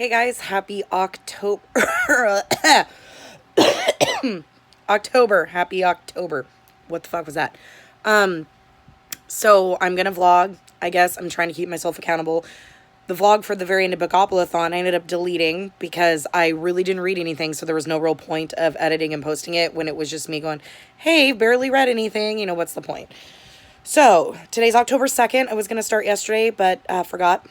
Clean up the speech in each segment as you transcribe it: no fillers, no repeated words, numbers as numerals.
Hey guys, happy October. October, happy October. What the fuck was that? Um, so I'm gonna vlog. I guess I'm trying to keep myself accountable. The vlog for the very end of Bookopoly-thon I ended up deleting because I really didn't read anything, so there was no real point of editing and posting it when it was just me going, hey, barely read anything, what's the point? So, today's October 2nd. I was gonna start yesterday, but forgot.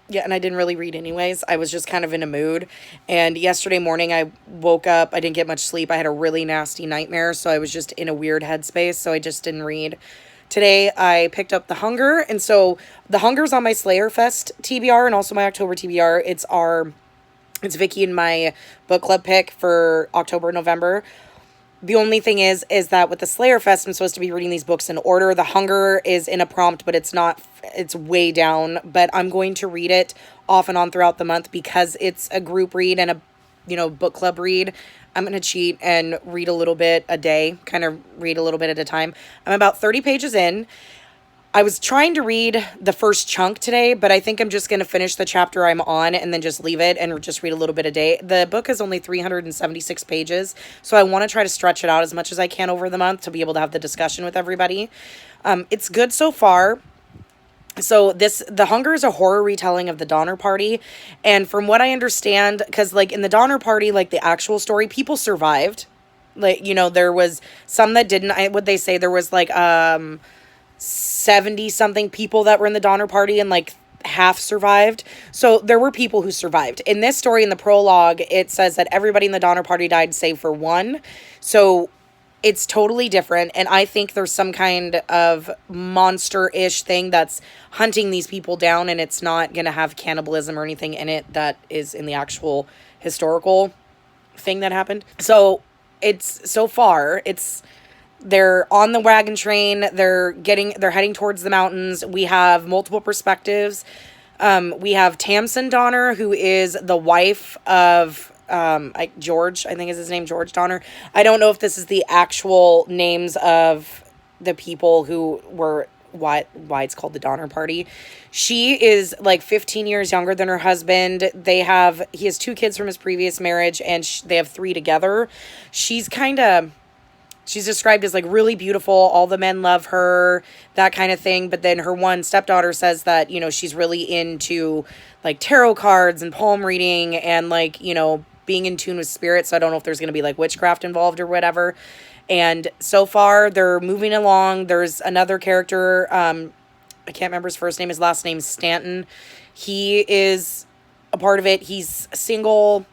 Yeah, and I didn't really read anyways. I was just kind of in a mood. And yesterday morning, I woke up. I didn't get much sleep. I had a really nasty nightmare, so I was just in a weird headspace, so I just didn't read. Today, I picked up The Hunger, and so The Hunger's on my Slayer Fest TBR and also my October TBR. It's Vicky and my book club pick for October, November. The only thing is that with the Slayer Fest, I'm supposed to be reading these books in order. The Hunger is in a prompt, but it's way down. But I'm going to read it off and on throughout the month because it's a group read and a book club read. I'm going to cheat and read a little bit a day, kind of read a little bit at a time. I'm about 30 pages in. I was trying to read the first chunk today, but I think I'm just going to finish the chapter I'm on and then just leave it and just read a little bit a day. The book is only 376 pages, so I want to try to stretch it out as much as I can over the month to be able to have the discussion with everybody. It's good so far. So The Hunger is a horror retelling of the Donner Party, and from what I understand, because in the Donner Party, the actual story, people survived. There was some that didn't. Would they say there was 70 something people that were in the Donner Party and half survived. So there were people who survived. In this story, in the prologue, it says that everybody in the Donner Party died save for one. So it's totally different. And I think there's some kind of monster-ish thing that's hunting these people down, and it's not going to have cannibalism or anything in it that is in the actual historical thing that happened. So they're on the wagon train. They're heading towards the mountains. We have multiple perspectives. We have Tamsin Donner, who is the wife of George, I think is his name, George Donner. I don't know if this is the actual names of the people who were why it's called the Donner Party. She is 15 years younger than her husband. He has 2 kids from his previous marriage, and they have 3 together. She's described as really beautiful. All the men love her, that kind of thing. But then her one stepdaughter says that, she's really into tarot cards and palm reading and being in tune with spirits. So I don't know if there's going to be witchcraft involved or whatever. And so far they're moving along. There's another character. I can't remember his first name. His last name's Stanton. He is a part of it. He's single.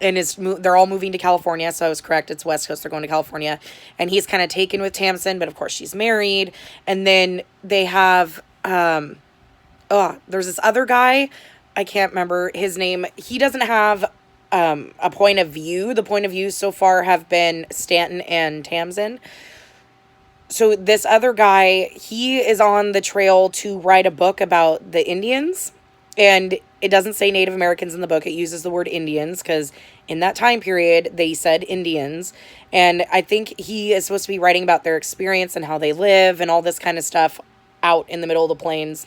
And they're all moving to California, so I was correct. It's West Coast. They're going to California, and he's kind of taken with Tamsin, but of course she's married. And then they have there's this other guy. I can't remember his name. He doesn't have a point of view. The point of view so far have been Stanton and Tamsin. So this other guy, he is on the trail to write a book about the Indians. And it doesn't say Native Americans in the book. It uses the word Indians because in that time period, they said Indians. And I think he is supposed to be writing about their experience and how they live and all this kind of stuff out in the middle of the plains.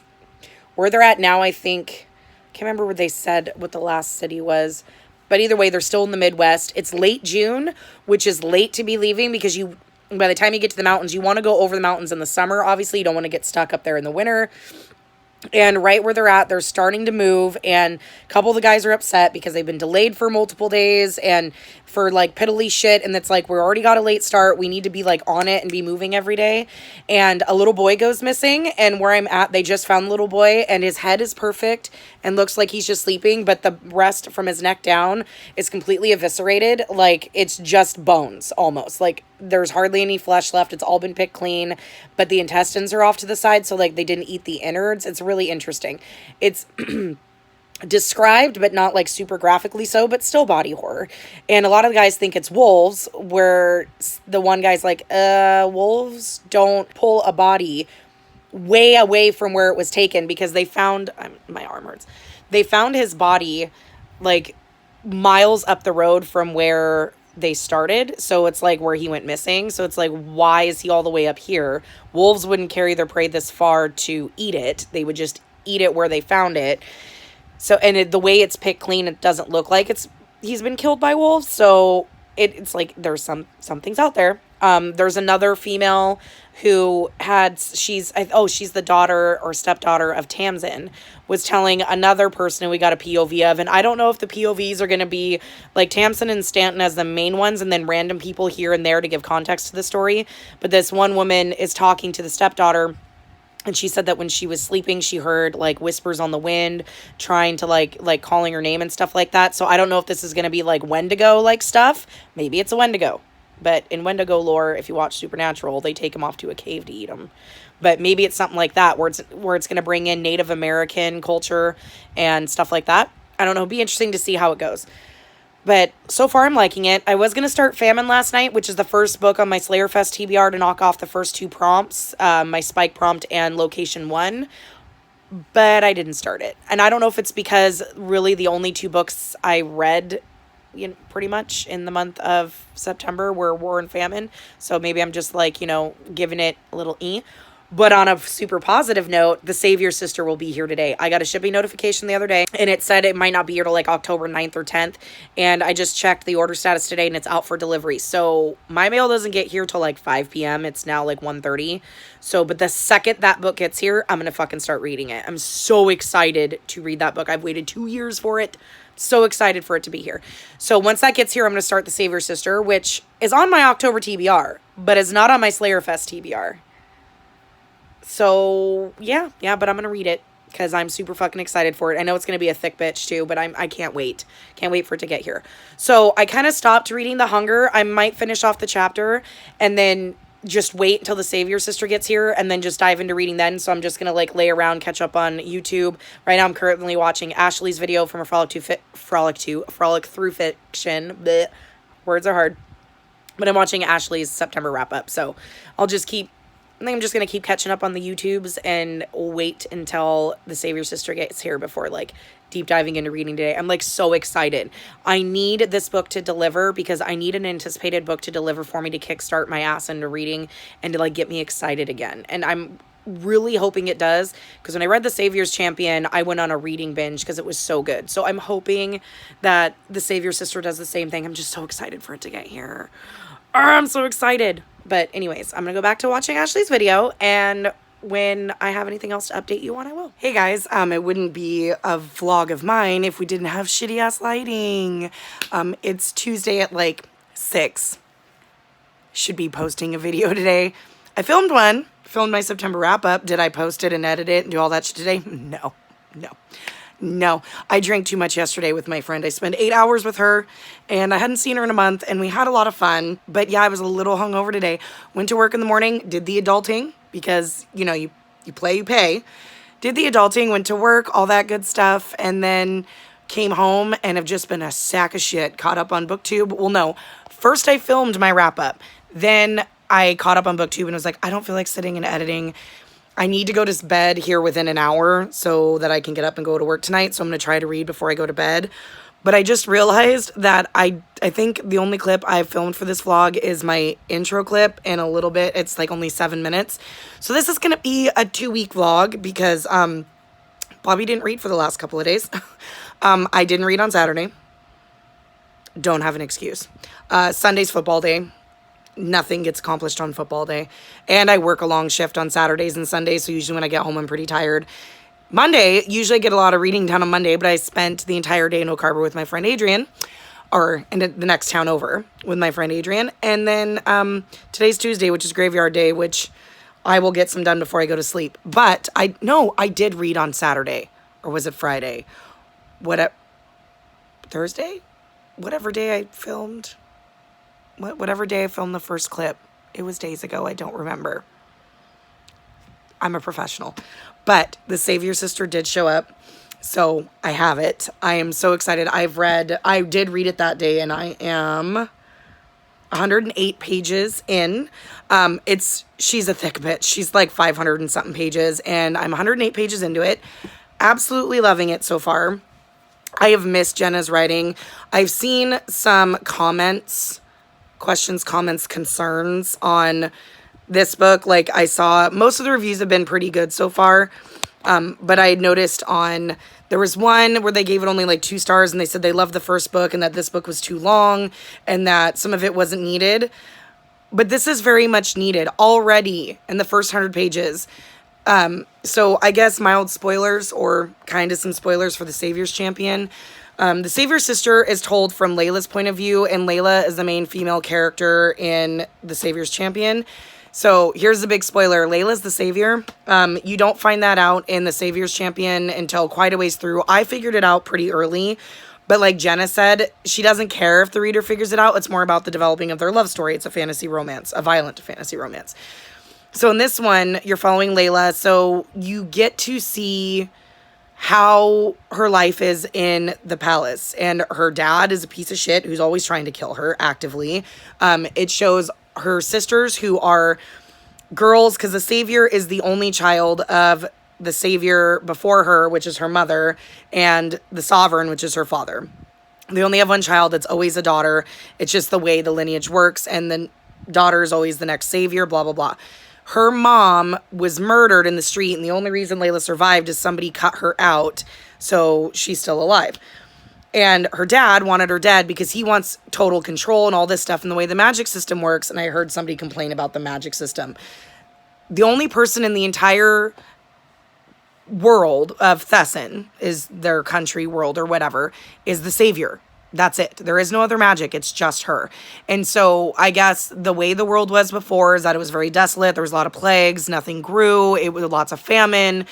Where they're at now, I can't remember what they said, what the last city was. But either way, they're still in the Midwest. It's late June, which is late to be leaving because by the time you get to the mountains, you want to go over the mountains in the summer. Obviously, you don't want to get stuck up there in the winter. And right where they're at, they're starting to move, and a couple of the guys are upset because they've been delayed for multiple days and for piddly shit, and it's we already got a late start. We need to be on it and be moving every day. And a little boy goes missing, and where I'm at, they just found the little boy, and his head is perfect and looks like he's just sleeping, but the rest from his neck down is completely eviscerated. It's just bones almost. There's hardly any flesh left. It's all been picked clean, but the intestines are off to the side, so they didn't eat the innards. It's really interesting. It's described, but not super graphically so, but still body horror. And a lot of the guys think it's wolves, where the one guy's wolves don't pull a body way away from where it was taken because they found, my arm hurts. They found his body miles up the road from where they started. So it's where he went missing. So it's why is he all the way up here? Wolves wouldn't carry their prey this far to eat it. They would just eat it where they found it. So, and the way it's picked clean, it doesn't look like he's been killed by wolves. So it's like there's some things out there. There's another female who she's the daughter or stepdaughter of Tamsin, was telling another person who we got a POV of, and I don't know if the POVs are going to be like Tamsin and Stanton as the main ones and then random people here and there to give context to the story. But this one woman is talking to the stepdaughter, and she said that when she was sleeping, she heard like whispers on the wind trying to like calling her name and stuff like that. So I don't know if this is going to be like Wendigo like stuff. Maybe it's a Wendigo. But in Wendigo lore, if you watch Supernatural, they take him off to a cave to eat him. But maybe it's something like that where it's going to bring in Native American culture and stuff like that. I don't know. It'll be interesting to see how it goes. But so far, I'm liking it. I was going to start Famine last night, which is the first book on my Slayerfest TBR to knock off the first 2 prompts, my Spike prompt and Location 1. But I didn't start it. And I don't know if it's because really the only 2 books I read pretty much in the month of September were War and Famine. So maybe I'm just like, giving it a little But on a super positive note, The Savior Sister will be here today. I got a shipping notification the other day, and it said it might not be here till like October 9th or 10th. And I just checked the order status today, and it's out for delivery. So my mail doesn't get here till like 5 p.m. It's now like 1:30. So, but the second that book gets here, I'm going to fucking start reading it. I'm so excited to read that book. I've waited 2 years for it. So excited for it to be here. So once that gets here, I'm going to start The Savior Sister, which is on my October TBR, but is not on my Slayerfest TBR. So, yeah, but I'm going to read it because I'm super fucking excited for it. I know it's going to be a thick bitch too, but I can't wait. Can't wait for it to get here. So I kind of stopped reading The Hunger. I might finish off the chapter and then just wait until The Savior Sister gets here and then just dive into reading then. So I'm just going to like lay around, catch up on YouTube. Right now I'm currently watching Ashley's video from a Frolic Through Fiction. Blech. Words are hard. But I'm watching Ashley's September wrap up. So I think I'm just going to keep catching up on the YouTubes and wait until The Savior Sister gets here before like deep diving into reading today. I'm like so excited. I need this book to deliver because I need an anticipated book to deliver for me to kickstart my ass into reading and to like get me excited again. And I'm really hoping it does because when I read The Savior's Champion, I went on a reading binge because it was so good. So I'm hoping that The Savior Sister does the same thing. I'm just so excited for it to get here. I'm so excited. But anyways, I'm going to go back to watching Ashley's video, and when I have anything else to update you on, I will. Hey guys, it wouldn't be a vlog of mine if we didn't have shitty ass lighting. It's Tuesday at like 6. Should be posting a video today. I filmed my September wrap up. Did I post it and edit it and do all that shit today? No, I drank too much yesterday with my friend. I spent 8 hours with her and I hadn't seen her in a month and we had a lot of fun. But yeah, I was a little hungover today. Went to work in the morning, did the adulting because, you play, you pay. Did the adulting, went to work, all that good stuff. And then came home and have just been a sack of shit. Caught up on BookTube. Well, no. First I filmed my wrap up. Then I caught up on BookTube and was like, I don't feel like sitting and editing. I need to go to bed here within an hour so that I can get up and go to work tonight. So I'm going to try to read before I go to bed. But I just realized that I think the only clip I've filmed for this vlog is my intro clip and a little bit. It's like only 7 minutes. So this is going to be a 2-week vlog because Bobby didn't read for the last couple of days. I didn't read on Saturday. Don't have an excuse. Sunday's football day. Nothing gets accomplished on football day. And I work a long shift on Saturdays and Sundays, so usually when I get home, I'm pretty tired. Monday, usually I get a lot of reading done on Monday, but I spent the entire day in Oak Harbor with my friend Adrian, or in the next town over with my friend Adrian. And then today's Tuesday, which is graveyard day, which I will get some done before I go to sleep. But I did read on Saturday, or was it Friday? Thursday? Whatever day I filmed. Whatever day I filmed the first clip. It was days ago. I don't remember. I'm a professional. But The Savior Sister did show up. So I have it. I am so excited. I did read it that day and I am 108 pages in. She's a thick bitch. She's like 500 and something pages and I'm 108 pages into it. Absolutely loving it so far. I have missed Jenna's writing. I've seen some questions, comments, concerns on this book. Like I saw most of the reviews have been pretty good so far. But I had noticed on There was one where they gave it only like 2 stars and they said they loved the first book and that this book was too long and that some of it wasn't needed. But this is very much needed already in the first 100 pages. So I guess mild spoilers or kind of some spoilers for the Savior's Champion. The Savior's sister is told from Layla's point of view, and Layla is the main female character in the Savior's Champion. So here's the big spoiler. Layla's the Savior. You don't find that out in the Savior's Champion until quite a ways through. I figured it out pretty early. But like Jenna said, she doesn't care if the reader figures it out. It's more about the developing of their love story. It's a fantasy romance, a violent fantasy romance. So in this one, you're following Layla. So you get to see how her life is in the palace. And her dad is a piece of shit who's always trying to kill her actively. It shows her sisters who are girls, because the Savior is the only child of the Savior before her, which is her mother, and the Sovereign, which is her father. They only have one child. It's always a daughter. It's just the way the lineage works, and the daughter is always the next Savior, blah, blah, blah. Her mom was murdered in the street, and the only reason Layla survived is somebody cut her out, so she's still alive. And her dad wanted her dead because he wants total control and all this stuff and the way the magic system works, and I heard somebody complain about the magic system. The only person in the entire world of Thesson, is their country, world, or whatever, is the Savior. That's it. There is no other magic. It's just her. And so I guess the way the world was before is that it was very desolate. There was a lot of plagues. Nothing grew. It was lots of famine.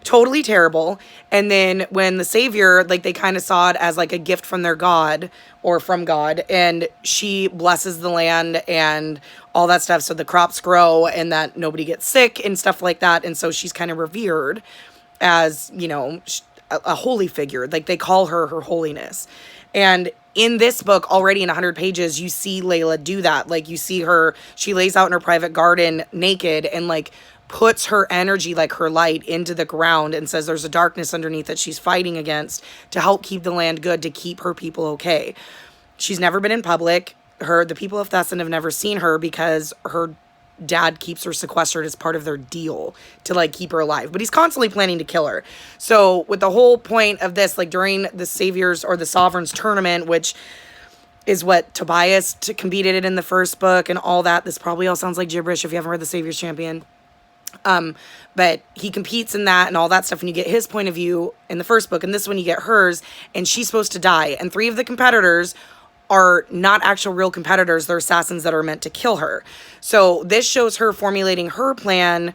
Totally terrible. And then when the Savior, like, they kind of saw it as like a gift from their God or from God, and she blesses the land and all that stuff so the crops grow and that nobody gets sick and stuff like that. And so she's kind of revered as, you know, a holy figure. Like, they call her Her Holiness. And in this book, already in 100 pages, you see Layla do that. Like, you see her, she lays out in her private garden naked and, like, puts her energy, like her light, into the ground and says there's a darkness underneath that she's fighting against to help keep the land good, to keep her people okay. She's never been in public. The people of Thesson have never seen her because her dad keeps her sequestered as part of their deal to, like, keep her alive. But he's constantly planning to kill her. So with the whole point of this, like, during the Savior's or the Sovereign's tournament, which is what Tobias competed in the first book and all that. This probably all sounds like gibberish if you haven't read the Savior's Champion. But he competes in that and all that stuff, and you get his point of view in the first book, and this one you get hers, and she's supposed to die. And 3 of the competitors are not actual real competitors. They're assassins that are meant to kill her. So this shows her formulating her plan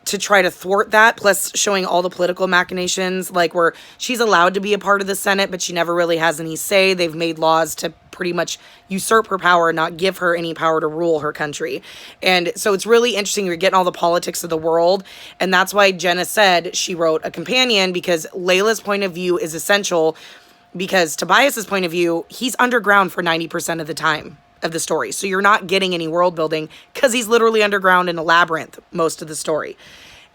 to try to thwart that, plus showing all the political machinations, like where she's allowed to be a part of the Senate, but she never really has any say. They've made laws to pretty much usurp her power and not give her any power to rule her country. And so it's really interesting. You're getting all the politics of the world. And that's why Jenna said she wrote a companion, because Layla's point of view is essential, because Tobias's point of view, he's underground for 90% of the time of the story. So you're not getting any world building because he's literally underground in a labyrinth most of the story.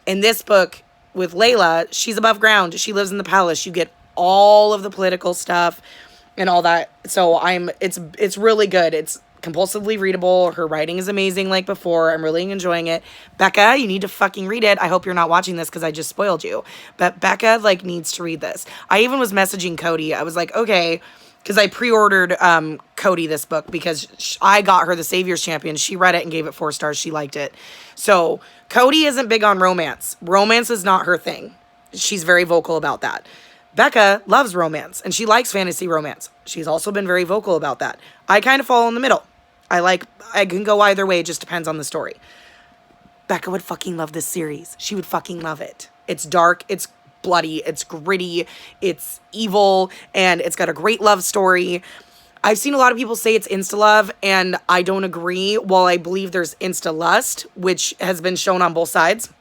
In this book with Layla, she's above ground. She lives in the palace. You get all of the political stuff and all that. So it's really good. It's compulsively readable. Her writing is amazing like before. I'm really enjoying it. Becca, you need to fucking read it. I hope you're not watching this because I just spoiled you. But Becca, like, needs to read this. I even was messaging Cody. I was like, okay, because I pre-ordered Cody this book because I got her the Savior's Champion. She read it and gave it 4 stars. She liked it. So Cody isn't big on romance. Romance is not her thing. She's very vocal about that. Becca loves romance, and she likes fantasy romance. She's also been very vocal about that. I kind of fall in the middle. I can go either way. It just depends on the story. Becca would fucking love this series. She would fucking love it. It's dark. It's bloody. It's gritty. It's evil. And it's got a great love story. I've seen a lot of people say it's insta-love, and I don't agree. While I believe there's insta-lust, which has been shown on both sides.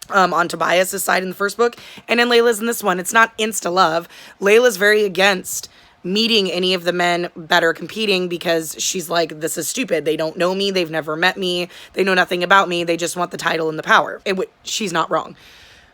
On Tobias's side in the first book, and in Layla's in this one. It's not insta-love. Layla's very against meeting any of the men that are competing because she's like, this is stupid. They don't know me. They've never met me. They know nothing about me. They just want the title and the power. She's not wrong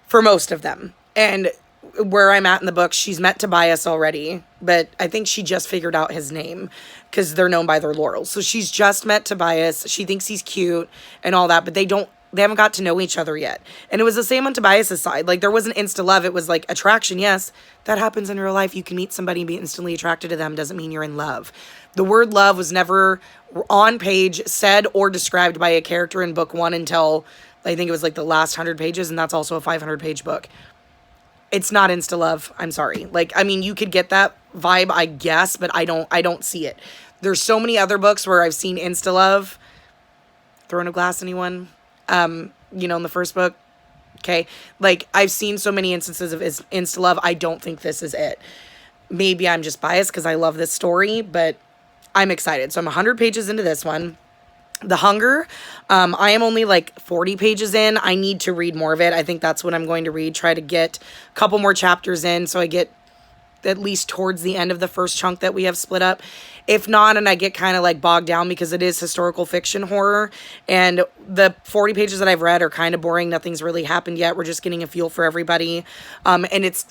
for most of them. And where I'm at in the book, she's met Tobias already, but I think she just figured out his name because they're known by their laurels. So she's just met Tobias. She thinks he's cute and all that, but they don't They haven't got to know each other yet. And it was the same on Tobias's side. Like, there wasn't insta love. It was like attraction. Yes, that happens in real life. You can meet somebody and be instantly attracted to them. Doesn't mean you're in love. The word love was never on page, said, or described by a character in book 1 until I think it was like the last 100 pages. And that's also a 500-page book. It's not insta love. I'm sorry. Like, I mean, you could get that vibe, I guess, but I don't see it. There's so many other books where I've seen insta love. Throne of Glass, anyone? You know, in the first book. Okay. Like, I've seen so many instances of insta love. I don't think this is it. Maybe I'm just biased because I love this story, but I'm excited. So I'm 100 pages into this one. The Hunger, I am only like 40 pages in. I need to read more of it. I think that's what I'm going to read. Try to get a couple more chapters in so I get at least towards the end of the first chunk that we have split up. If not, and I get kind of like bogged down because it is historical fiction horror, and the 40 pages that I've read are kind of boring. Nothing's really happened yet. We're just getting a feel for everybody. And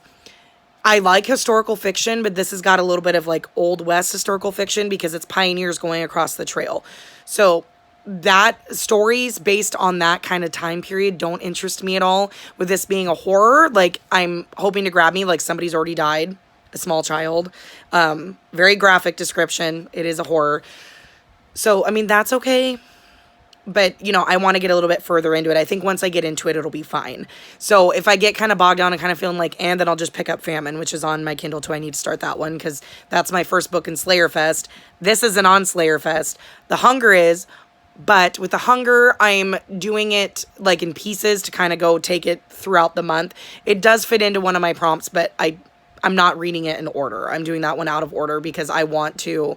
I like historical fiction, but this has got a little bit of like Old West historical fiction because it's pioneers going across the trail. So that stories based on that kind of time period don't interest me at all. With this being a horror, like, I'm hoping to grab me like somebody's already died, a small child. Very graphic description. It is a horror. So, I mean, that's okay. But, you know, I want to get a little bit further into it. I think once I get into it, it'll be fine. So if I get kind of bogged down and kind of feeling like, and then I'll just pick up Famine, which is on my Kindle too. I need to start that one because that's my first book in Slayer Fest. This isn't on Slayer Fest. The Hunger is, but with The Hunger, I'm doing it like in pieces to kind of go take it throughout the month. It does fit into one of my prompts, but I'm not reading it in order. I'm doing that one out of order because I want to,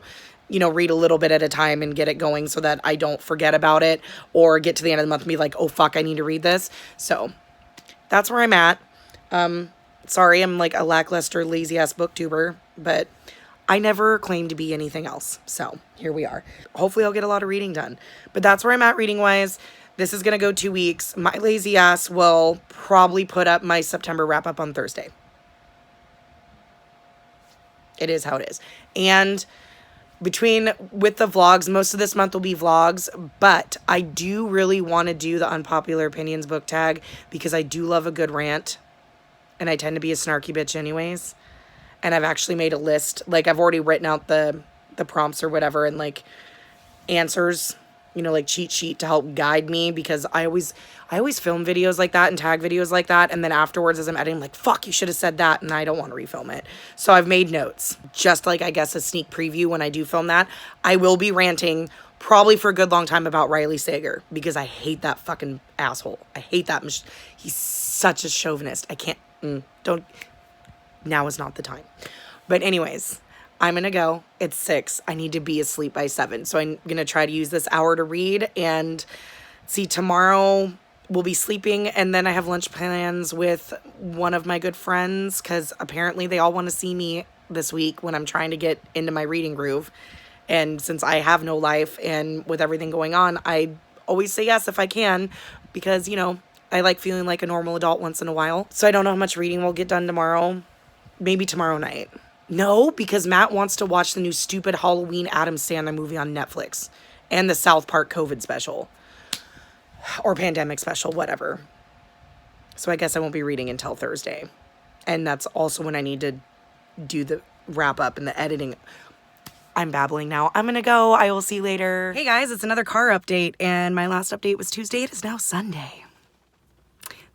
you know, read a little bit at a time and get it going so that I don't forget about it or get to the end of the month and be like, oh, fuck, I need to read this. So that's where I'm at. Sorry, I'm like a lackluster, lazy-ass booktuber, but I never claimed to be anything else. So here we are. Hopefully I'll get a lot of reading done. But that's where I'm at reading-wise. This is going to go 2 weeks. My lazy ass will probably put up my September wrap-up on Thursday. It is how it is. And with the vlogs, most of this month will be vlogs, but I do really want to do the Unpopular Opinions book tag because I do love a good rant, and I tend to be a snarky bitch anyways. And I've actually made a list. Like, I've already written out the prompts or whatever and like answers, you know, like cheat sheet to help guide me, because I always film videos like that and tag videos like that, and then afterwards as I'm editing, I'm like, fuck, you should have said that, and I don't want to refilm it. So I've made notes, just like, I guess, a sneak preview when I do film that. I will be ranting probably for a good long time about Riley Sager, because I hate that fucking asshole. I hate that. He's such a chauvinist. I can't, now is not the time. But anyways, I'm gonna go. It's 6. I need to be asleep by 7. So I'm gonna try to use this hour to read, and see, tomorrow we'll be sleeping, and then I have lunch plans with one of my good friends, because apparently they all want to see me this week when I'm trying to get into my reading groove. And since I have no life, and with everything going on, I always say yes if I can, because, you know, I like feeling like a normal adult once in a while. So I don't know how much reading we'll get done tomorrow. Maybe tomorrow night. No, because Matt wants to watch the new stupid Halloween Adam Sandler movie on Netflix, and the South Park COVID special. Or pandemic special, whatever. So I guess I won't be reading until Thursday. And that's also when I need to do the wrap up and the editing. I'm babbling now. I'm gonna go. I will see you later. Hey guys, it's another car update, and my last update was Tuesday. It is now Sunday.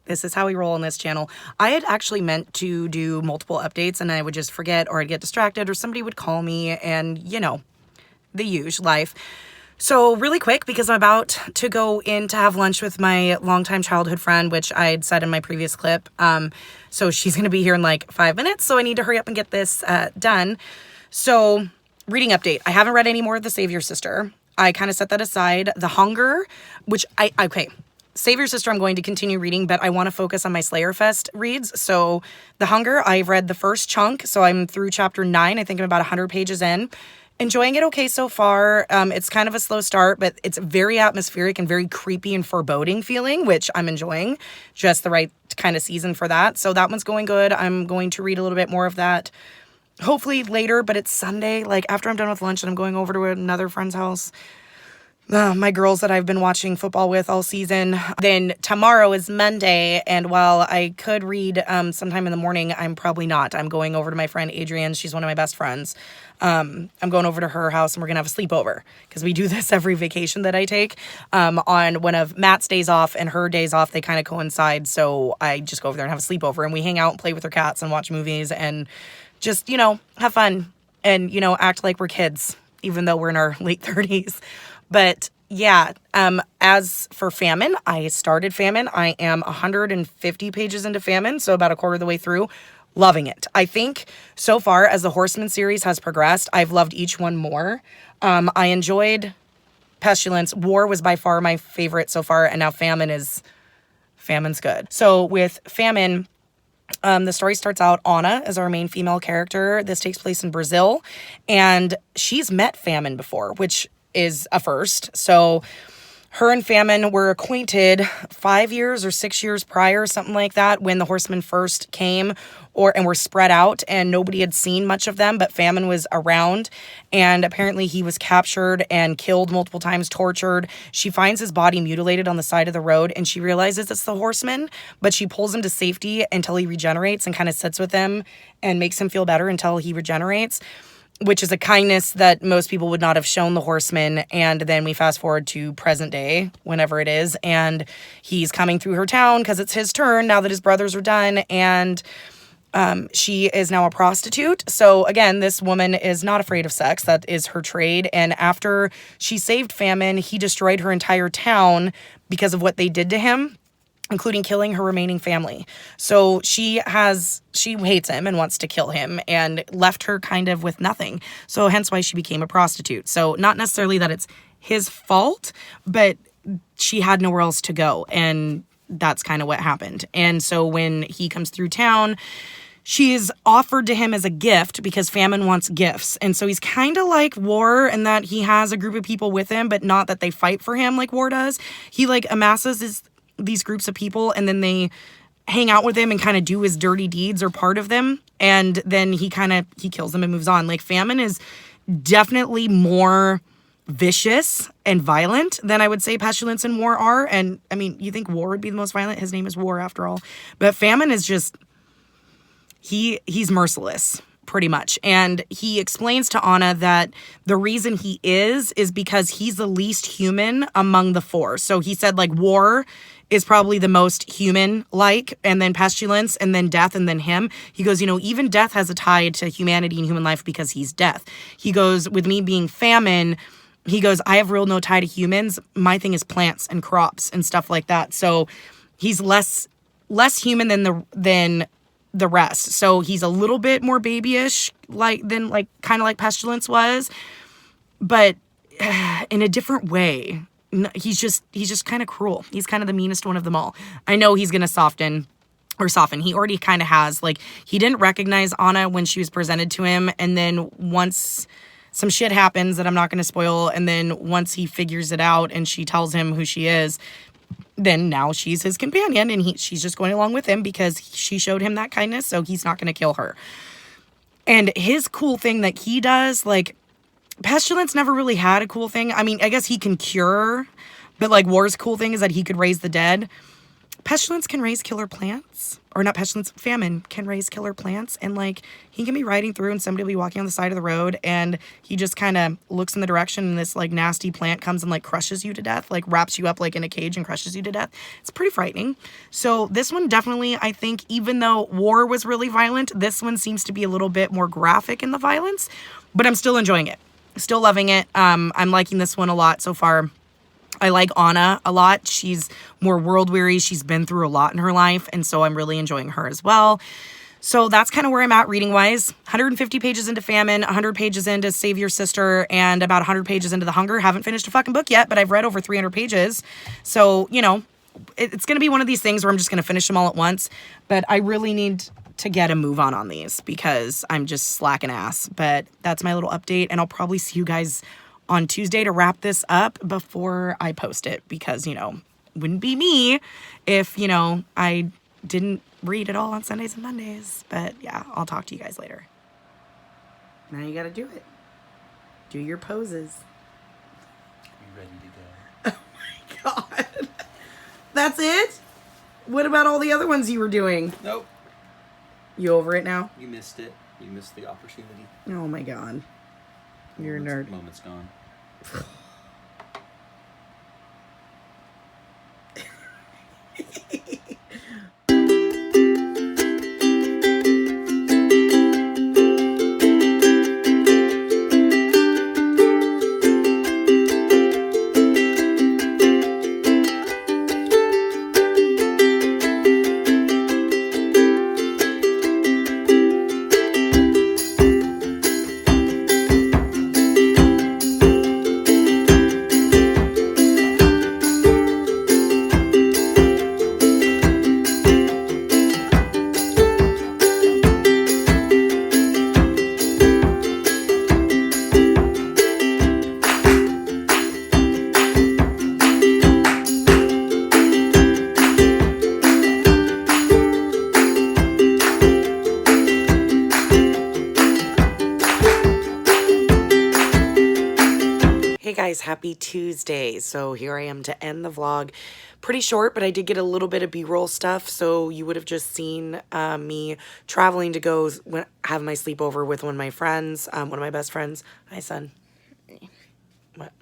This is how we roll on this channel. I had actually meant to do multiple updates, and I would just forget, or I'd get distracted, or somebody would call me, and, you know, the usual life. So really quick, because I'm about to go in to have lunch with my longtime childhood friend, which I had said in my previous clip. So she's going to be here in like 5 minutes, so I need to hurry up and get this done. So reading update. I haven't read any more of The Savior Sister. I kind of set that aside. The Hunger, which okay. Savior Sister I'm going to continue reading, but I want to focus on my Slayer Fest reads. So The Hunger, I've read the first chunk, so I'm through chapter 9. I think I'm about 100 pages in. Enjoying it okay so far. It's kind of a slow start, but it's very atmospheric and very creepy and foreboding feeling, which I'm enjoying. Just the right kind of season for that. So that one's going good. I'm going to read a little bit more of that hopefully later, but it's Sunday. Like, after I'm done with lunch and I'm going over to another friend's house. my girls that I've been watching football with all season. Then tomorrow is Monday, and while I could read sometime in the morning, I'm probably not. I'm going over to my friend Adrienne. She's one of my best friends. I'm going over to her house, and we're gonna have a sleepover because we do this every vacation that I take. On one of Matt's days off and her days off, they kind of coincide. So I just go over there and have a sleepover, and we hang out and play with her cats and watch movies and just, have fun and, act like we're kids, even though we're in our late 30s. But yeah, as for Famine, I started Famine. I am 150 pages into Famine, so about a quarter of the way through. Loving it. I think so far as the Horseman series has progressed, I've loved each one more. I enjoyed Pestilence. War was by far my favorite so far, and now Famine's good. So with Famine, the story starts out, Anna is our main female character. This takes place in Brazil, and she's met Famine before, which is a first. So her and Famine were acquainted 5 years or 6 years prior, something like that, when the Horsemen first came and were spread out, and nobody had seen much of them, but Famine was around, and apparently he was captured and killed multiple times, tortured. She finds his body mutilated on the side of the road, and she realizes it's the Horseman, but she pulls him to safety until he regenerates and kind of sits with him and makes him feel better until he regenerates, which is a kindness that most people would not have shown the Horseman. And then we fast forward to present day, whenever it is, and he's coming through her town because it's his turn now that his brothers are done, and she is now a prostitute. So again, this woman is not afraid of sex. That is her trade. And after she saved Famine, he destroyed her entire town because of what they did to him, including killing her remaining family. So she hates him and wants to kill him, and left her kind of with nothing. So hence why she became a prostitute. So not necessarily that it's his fault, but she had nowhere else to go. And that's kind of what happened. And so when he comes through town, she is offered to him as a gift because Famine wants gifts. And so he's kind of like War in that he has a group of people with him, but not that they fight for him like War does. He amasses these groups of people, and then they hang out with him and kind of do his dirty deeds or part of them. And then he kills them and moves on. Like, Famine is definitely more vicious and violent than I would say Pestilence and War are. And I mean, you think War would be the most violent? His name is War after all. But Famine is just, he's merciless pretty much. And he explains to Anna that the reason he is because he's the least human among the four. So he said War is probably the most human-like, and then Pestilence, and then Death, and then him. He goes, even Death has a tie to humanity and human life because he's Death. He goes, with me being Famine, he goes, I have real no tie to humans. My thing is plants and crops and stuff like that. So he's less human than the rest. So he's a little bit more babyish, than kind of like Pestilence was, but in a different way. He's just kind of cruel. He's kind of the meanest one of them all. I know he's gonna soften. He already kind of has. He didn't recognize Anna when she was presented to him, and then once some shit happens that I'm not gonna spoil, and then once he figures it out and she tells him who she is, then now she's his companion, and she's just going along with him because she showed him that kindness, so he's not gonna kill her. And his cool thing that he does, Pestilence never really had a cool thing. I mean, I guess he can cure, but War's cool thing is that he could raise the dead. Pestilence can raise killer plants. Or not Pestilence, Famine can raise killer plants. And he can be riding through and somebody will be walking on the side of the road and he just kind of looks in the direction and this nasty plant comes and crushes you to death, wraps you up in a cage and crushes you to death. It's pretty frightening. So this one definitely, I think, even though War was really violent, this one seems to be a little bit more graphic in the violence, but I'm still enjoying it. Still loving it. I'm liking this one a lot so far. I like Anna a lot. She's more world weary. She's been through a lot in her life, and so I'm really enjoying her as well. So that's kind of where I'm at reading wise. 150 pages into Famine, 100 pages into Save Your Sister, and about 100 pages into The Hunger. Haven't finished a fucking book yet, but I've read over 300 pages. So, it's going to be one of these things where I'm just going to finish them all at once, but I really need to get a move on these because I'm just slacking ass. But that's my little update, and I'll probably see you guys on Tuesday to wrap this up before I post it because, wouldn't be me if, I didn't read it all on Sundays and Mondays. But yeah, I'll talk to you guys later. Now you gotta do it. Do your poses. You ready to go? That's it? What about all the other ones you were doing? Nope. You over it now? You missed it. You missed the opportunity. Oh my god. You're a nerd. Moment's gone. Hey guys, happy Tuesday. So here I am to end the vlog. Pretty short, but I did get a little bit of B-roll stuff, so you would have just seen me traveling to go have my sleepover with one of my friends, one of my best friends. Hi, son. What?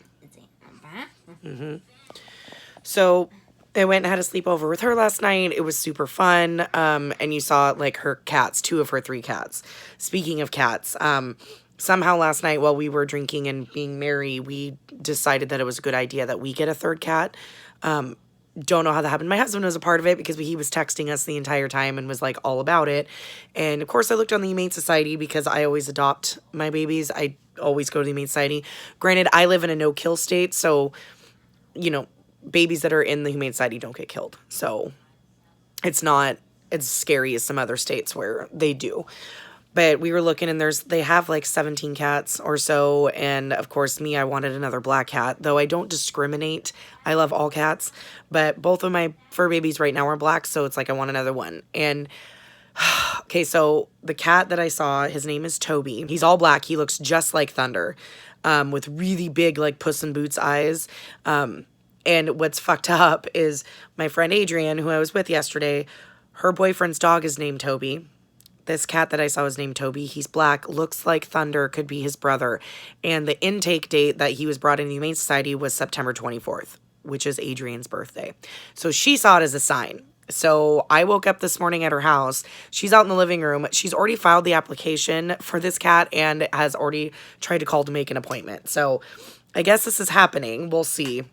So I went and had a sleepover with her last night. It was super fun, and you saw like her cats, 2 of her 3 cats. Speaking of cats, somehow last night while we were drinking and being merry, we decided that it was a good idea that we get a 3rd cat. Don't know how that happened. My husband was a part of it because he was texting us the entire time and was like all about it. And of course I looked on the Humane Society because I always adopt my babies. I always go to the Humane Society. Granted, I live in a no-kill state, so, you know, babies that are in the Humane Society don't get killed. So it's not as scary as some other states where they do. But we were looking and they have like 17 cats or so. And of course me, I wanted another black cat, though I don't discriminate. I love all cats, but both of my fur babies right now are black. So it's like, I want another one. And okay, so the cat that I saw, his name is Toby. He's all black. He looks just like Thunder, with really big, like Puss in Boots eyes. And what's fucked up is my friend Adrian, who I was with yesterday, her boyfriend's dog is named Toby. This cat that I saw was named Toby. He's black, looks like Thunder, could be his brother. And the intake date that he was brought in the Humane Society was September 24th, which is Adrian's birthday. So she saw it as a sign. So I woke up this morning at her house. She's out in the living room. She's already filed the application for this cat and has already tried to call to make an appointment. So I guess this is happening. We'll see.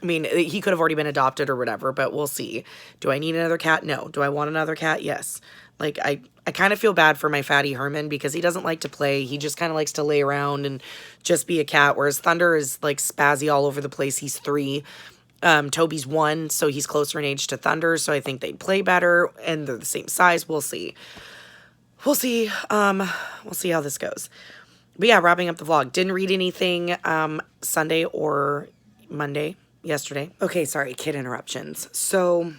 I mean, he could have already been adopted or whatever, but we'll see. Do I need another cat? No. Do I want another cat? Yes. Like, I kind of feel bad for my fatty Herman because he doesn't like to play. He just kind of likes to lay around and just be a cat, whereas Thunder is, like, spazzy all over the place. He's 3. Toby's 1, so he's closer in age to Thunder, so I think they'd play better, and they're the same size. We'll see. We'll see. We'll see how this goes. But yeah, wrapping up the vlog. Didn't read anything Sunday or Monday, yesterday. Okay, sorry, kid interruptions. So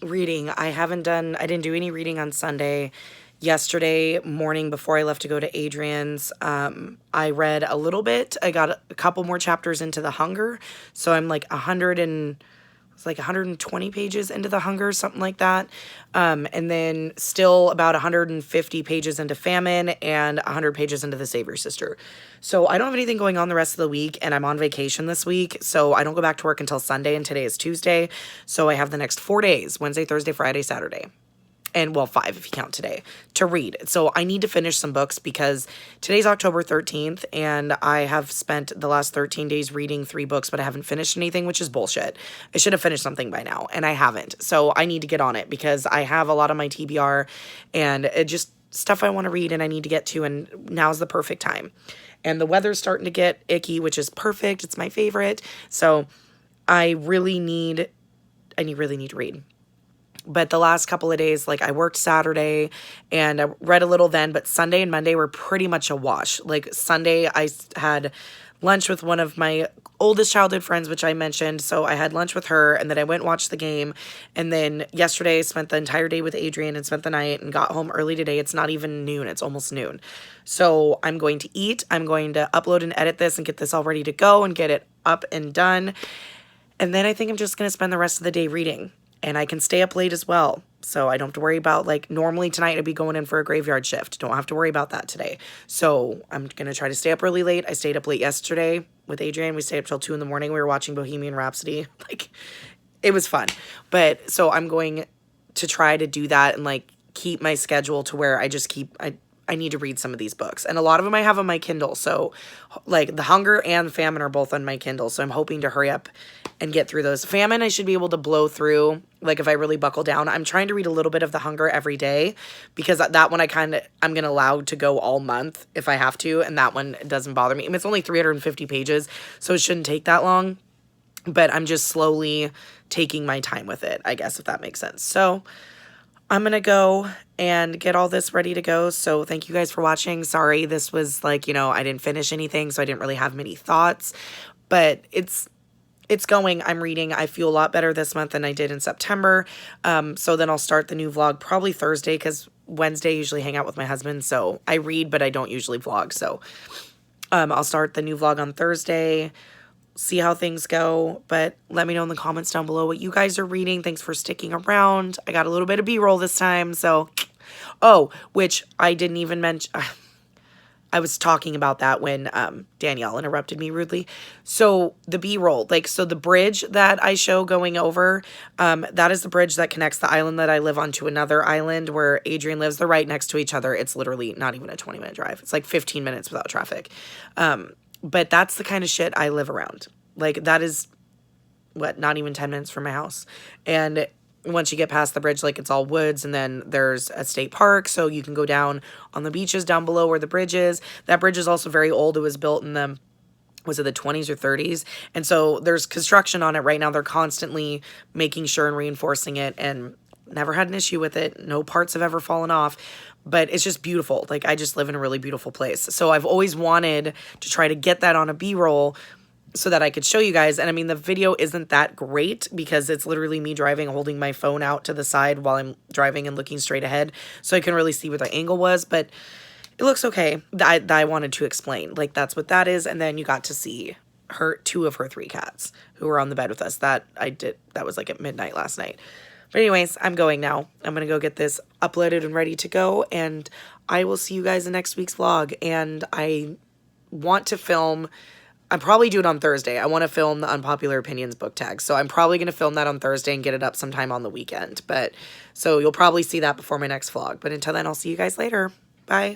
reading, I didn't do any reading on Sunday. Yesterday morning before I left to go to Adrian's, I read a little bit. I got a couple more chapters into The Hunger. So I'm like 120 pages into The Hunger, something like that. And then still about 150 pages into Famine and 100 pages into The Savior Sister. So I don't have anything going on the rest of the week, and I'm on vacation this week, so I don't go back to work until Sunday, and today is Tuesday. So I have the next 4 days, Wednesday, Thursday, Friday, Saturday. And, well, 5 if you count today, to read. So I need to finish some books because today's October 13th, and I have spent the last 13 days reading 3 books, but I haven't finished anything, which is bullshit. I should have finished something by now, and I haven't. So I need to get on it because I have a lot on my TBR, and it just stuff I want to read and I need to get to, and now's the perfect time. And the weather's starting to get icky, which is perfect. It's my favorite. So I really need to read. But the last couple of days, like I worked Saturday and I read a little then, but Sunday and Monday were pretty much a wash. Like Sunday, I had lunch with one of my oldest childhood friends, which I mentioned. So I had lunch with her and then I went and watched the game. And then yesterday I spent the entire day with Adrian and spent the night and got home early today. It's not even noon. It's almost noon. So I'm going to eat. I'm going to upload and edit this and get this all ready to go and get it up and done. And then I think I'm just going to spend the rest of the day reading. and I can stay up late as well. So I don't have to worry about, like, normally tonight I'd be going in for a graveyard shift. Don't have to worry about that today. So I'm going to try to stay up really late. I stayed up late yesterday with Adrian. We stayed up till 2 in the morning. We were watching Bohemian Rhapsody. Like, it was fun. But so I'm going to try to do that and, like, keep my schedule to where I just keep, I need to read some of these books. And a lot of them I have on my Kindle. So, like, The Hunger and Famine are both on my Kindle. So I'm hoping to hurry up and get through those. Famine, I should be able to blow through, like, if I really buckle down. I'm trying to read a little bit of The Hunger every day because that one I'm going to allow to go all month if I have to. And that one doesn't bother me. I mean, it's only 350 pages, so it shouldn't take that long. But I'm just slowly taking my time with it, I guess, if that makes sense. So I'm going to go and get all this ready to go. So thank you guys for watching. Sorry, this was like, you know, I didn't finish anything, so I didn't really have many thoughts. But it's going. I'm reading. I feel a lot better this month than I did in September. So then I'll start the new vlog probably Thursday because Wednesday I usually hang out with my husband. So I read, but I don't usually vlog. So I'll start the new vlog on Thursday. See how things go, but let me know in the comments down below what you guys are reading. Thanks for sticking around. I got a little bit of B-roll this time, so which I didn't even mention. I was talking about that when Danielle interrupted me rudely. So the B-roll, like, so the bridge that I show going over, that is the bridge that connects the island that I live on to another island where Adrian lives. They're right next to each other. It's literally not even a 20-minute drive. It's like 15 minutes without traffic. But that's the kind of shit I live around. Like, that is, not even 10 minutes from my house. And once you get past the bridge, like, it's all woods, and then there's a state park, so you can go down on the beaches down below where the bridge is. That bridge is also very old. It was built in the 20s or 30s? And so there's construction on it right now. They're constantly making sure and reinforcing it, and never had an issue with it. No parts have ever fallen off. But it's just beautiful. Like, I just live in a really beautiful place. So I've always wanted to try to get that on a B-roll so that I could show you guys. And I mean, the video isn't that great because it's literally me driving, holding my phone out to the side while I'm driving and looking straight ahead. So I couldn't really see what the angle was, but it looks okay. I wanted to explain. Like, that's what that is. And then you got to see two of her 3 cats who were on the bed with us. That was like at midnight last night. But anyways, I'm going now. I'm going to go get this uploaded and ready to go, and I will see you guys in next week's vlog. And I want to film, I'll probably do it on Thursday. I want to film the Unpopular Opinions book tag. So I'm probably going to film that on Thursday and get it up sometime on the weekend. So you'll probably see that before my next vlog. But until then, I'll see you guys later. Bye.